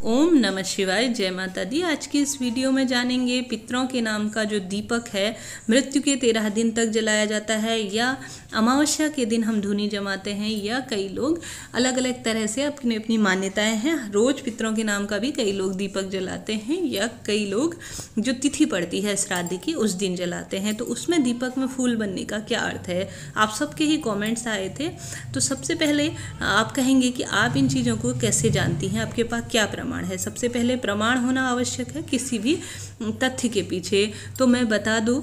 ओम नमः शिवाय। जय माता दी। आज की इस वीडियो में जानेंगे पितरों के नाम का जो दीपक है मृत्यु के 13 दिन तक जलाया जाता है या अमावस्या के दिन हम धूनी जमाते हैं, या कई लोग अलग अलग तरह से अपनी अपनी मान्यताएं हैं। रोज पितरों के नाम का भी कई लोग दीपक जलाते हैं, या कई लोग जो तिथि पड़ती है श्राद्ध की उस दिन जलाते हैं। तो उसमें दीपक में फूल बनने का क्या अर्थ है, आप सबके ही कॉमेंट्स आए थे। तो सबसे पहले आप कहेंगे कि आप इन चीज़ों को कैसे जानती हैं, आपके पास क्या प्रमाण है। सबसे पहले प्रमाण होना आवश्यक है किसी भी तथ्य के पीछे। तो मैं बता दूं,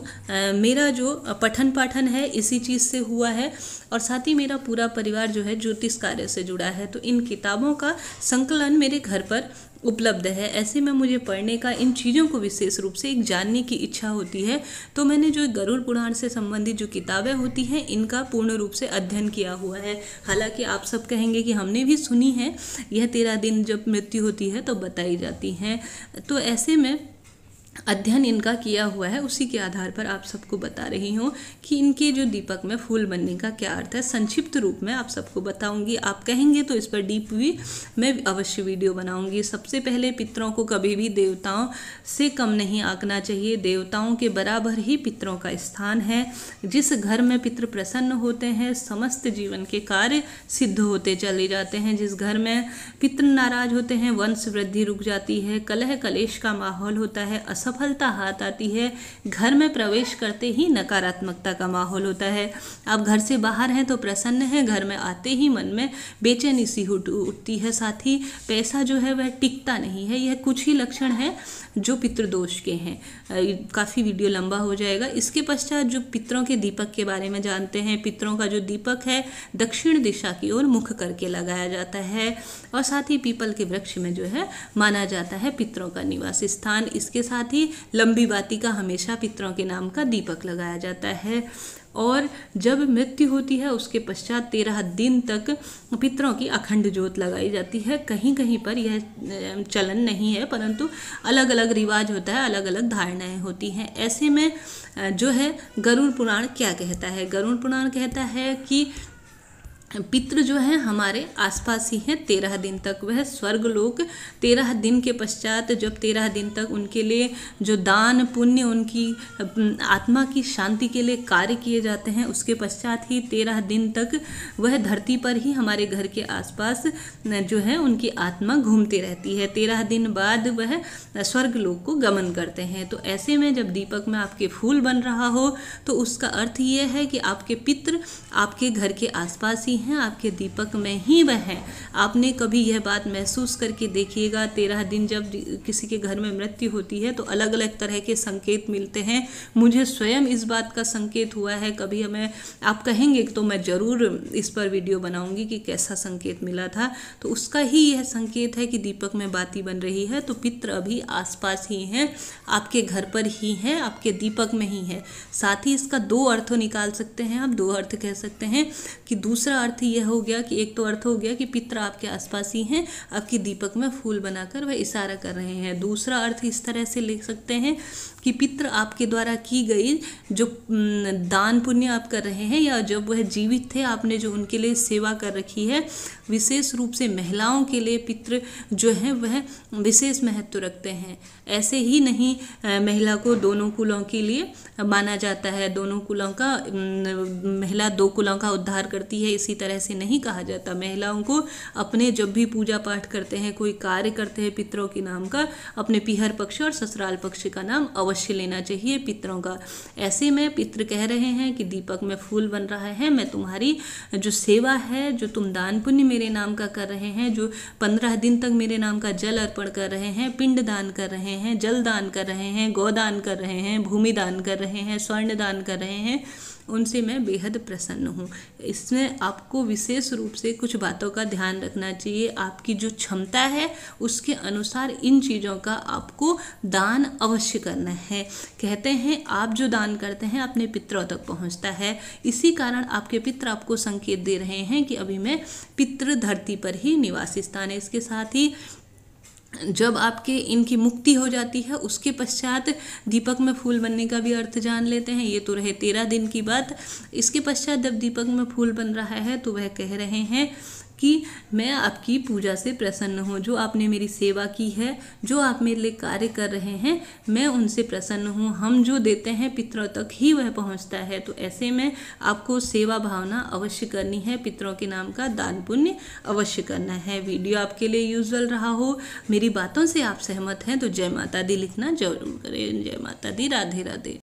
मेरा जो पठन पाठन है इसी चीज़ से हुआ है, और साथ ही मेरा पूरा परिवार जो है ज्योतिष कार्य से जुड़ा है। तो इन किताबों का संकलन मेरे घर पर उपलब्ध है। ऐसे में मुझे पढ़ने का, इन चीज़ों को विशेष रूप से एक जानने की इच्छा होती है। तो मैंने जो गरुड़ पुराण से संबंधित जो किताबें होती हैं इनका पूर्ण रूप से अध्ययन किया हुआ है। हालांकि आप सब कहेंगे कि हमने भी सुनी है यह 13 दिन जब मृत्यु होती है तो बताई जाती हैं। तो ऐसे में अध्ययन इनका किया हुआ है, उसी के आधार पर आप सबको बता रही हूँ कि इनके जो दीपक में फूल बनने का क्या अर्थ है। संक्षिप्त रूप में आप सबको बताऊंगी। आप कहेंगे तो इस पर डीप भी मैं अवश्य वीडियो बनाऊंगी। सबसे पहले पितरों को कभी भी देवताओं से कम नहीं आंकना चाहिए। देवताओं के बराबर ही पितरों का स्थान है। जिस घर में पितृ प्रसन्न होते हैं समस्त जीवन के कार्य सिद्ध होते चले जाते हैं। जिस घर में पितृ नाराज होते हैं वंश वृद्धि रुक जाती है, कलह कलेश का माहौल होता है, असफलता हाथ आती है। घर में प्रवेश करते ही नकारात्मकता का माहौल होता है। आप घर से बाहर हैं तो प्रसन्न हैं, घर में आते ही मन में बेचैनी सी उठती है। साथ ही पैसा जो है वह टिकता नहीं है। यह कुछ ही लक्षण है जो पितृदोष के हैं। काफ़ी वीडियो लंबा हो जाएगा। इसके पश्चात जो पितरों के दीपक के बारे में जानते हैं। पितरों का जो दीपक है दक्षिण दिशा की ओर मुख करके लगाया जाता है, और साथ ही पीपल के वृक्ष में जो है माना जाता है पितरों का निवास स्थान। इसके साथ ही लंबी बाती का हमेशा पितरों के नाम का दीपक लगाया जाता है। और जब मृत्यु होती है उसके पश्चात 13 दिन तक पितरों की अखंड ज्योत लगाई जाती है। कहीं कहीं पर यह चलन नहीं है, परंतु अलग अलग रिवाज होता है, अलग अलग धारणाएं होती हैं। ऐसे में जो है गरुड़ पुराण क्या कहता है। गरुड़ पुराण कहता है कि पितृ जो है हमारे आसपास ही हैं 13 दिन तक। वह स्वर्ग लोक 13 दिन के पश्चात, जब 13 दिन तक उनके लिए जो दान पुण्य, उनकी आत्मा की शांति के लिए कार्य किए जाते हैं, उसके पश्चात ही 13 दिन तक वह धरती पर ही हमारे घर के आसपास जो है उनकी आत्मा घूमती रहती है। 13 दिन बाद वह स्वर्ग लोक को गमन करते हैं। तो ऐसे में जब दीपक में आपके फूल बन रहा हो तो उसका अर्थ ये है कि आपके पितृ आपके घर के आसपास ही हैं, आपके दीपक में ही वह हैं। आपने कभी यह बात महसूस करके देखिएगा, 13 दिन जब किसी के घर में मृत्यु होती है तो अलग अलग तरह के संकेत मिलते हैं। मुझे स्वयं इस बात का संकेत हुआ है। कभी हमें आप कहेंगे तो मैं ज़रूर इस पर वीडियो बनाऊंगी कि कैसा संकेत मिला था। तो उसका ही यह संकेत है कि दीपक में बाती बन रही है तो पितृ अभी आसपास ही हैं, आपके घर पर ही हैं, आपके दीपक में ही है। साथ ही इसका 2 अर्थ निकाल सकते हैं आप। 2 अर्थ कह सकते हैं कि दूसरा अर्थ यह हो गया कि एक तो अर्थ हो गया कि पितृ आपके आसपास ही हैं, आपके दीपक में फूल बनाकर वह इशारा कर रहे हैं। दूसरा अर्थ इस तरह से लिख सकते हैं कि पितृ आपके द्वारा की गई जो दान पुण्य आप कर रहे हैं, या जब वह जीवित थे आपने जो उनके लिए सेवा कर रखी है। विशेष रूप से महिलाओं के लिए पितृ जो है वह विशेष महत्व रखते हैं। ऐसे ही नहीं महिला को दोनों कुलों के लिए माना जाता है। दोनों कुलों का, महिला 2 कुलों का उद्धार करती है, इसी तरह से नहीं कहा जाता। महिलाओं को अपने जब भी पूजा पाठ करते हैं, कोई कार्य करते हैं पितरों के नाम का, अपने पीहर पक्ष और ससुराल पक्ष का नाम अवश्य लेना चाहिए पितरों का। ऐसे में पितृ कह रहे हैं कि दीपक में फूल बन रहा है, मैं तुम्हारी जो सेवा है, जो तुम दान पुण्य मेरे नाम का कर रहे हैं, जो 15 दिन तक मेरे नाम का जल अर्पण कर रहे हैं, पिंड दान कर रहे हैं, जल दान कर रहे हैं, गोदान कर रहे हैं, भूमि दान कर रहे हैं, स्वर्ण दान कर रहे हैं, उनसे मैं बेहद प्रसन्न हूँ। इसमें आपको विशेष रूप से कुछ बातों का ध्यान रखना चाहिए। आपकी जो क्षमता है उसके अनुसार इन चीज़ों का आपको दान अवश्य करना है। कहते हैं आप जो दान करते हैं अपने पितरों तक पहुँचता है। इसी कारण आपके पितर आपको संकेत दे रहे हैं कि अभी मैं पितृ धरती पर ही निवास स्थान है। इसके साथ ही जब आपके इनकी मुक्ति हो जाती है उसके पश्चात दीपक में फूल बनने का भी अर्थ जान लेते हैं। ये तो रहे 13 दिन की बात। इसके पश्चात जब दीपक में फूल बन रहा है तो वह कह रहे हैं कि मैं आपकी पूजा से प्रसन्न हूँ, जो आपने मेरी सेवा की है, जो आप मेरे लिए कार्य कर रहे हैं, मैं उनसे प्रसन्न हूँ। हम जो देते हैं पितरों तक ही वह पहुँचता है। तो ऐसे में आपको सेवा भावना अवश्य करनी है, पितरों के नाम का दान पुण्य अवश्य करना है। वीडियो आपके लिए यूजफुल रहा हो, मेरी बातों से आप सहमत हैं तो जय माता दी लिखना जरूर करें। जय माता दी, राधे राधे।